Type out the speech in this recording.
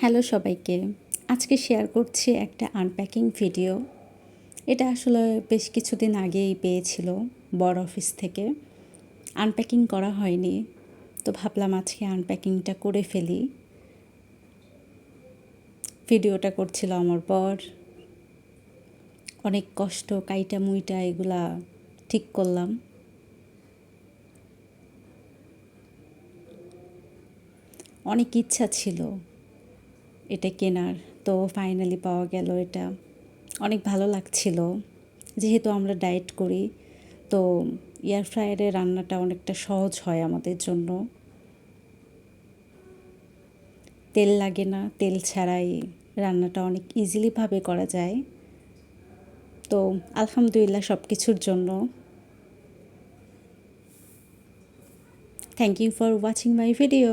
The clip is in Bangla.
হ্যালো সবাইকে, আজকে শেয়ার করছি একটা আনপ্যাকিং ভিডিও। এটা আসলে বেশ কিছুদিন আগেই পেয়েছিল বড় অফিস থেকে। আনপ্যাকিং করা হয়নি, তো ভাবলাম আজকে আনপ্যাকিংটা করে ফেলি। ভিডিওটা করছিল আমার বর। অনেক কষ্ট, কাইটা মুইটা এগুলা ঠিক করলাম। অনেক ইচ্ছা ছিল এটা কেনার, তো ফাইনালি পাওয়া গেল এটা। অনেক ভালো লাগছিল, যেহেতু আমরা ডায়েট করি, তো এয়ার ফ্রায়ারে রান্নাটা অনেকটা সহজ হয় আমাদের জন্য। তেল লাগে না, তেল ছাড়াই রান্নাটা অনেক ইজিলিভাবে করা যায়। তো আলহামদুলিল্লাহ সব কিছুর জন্য। Thank you for watching my video.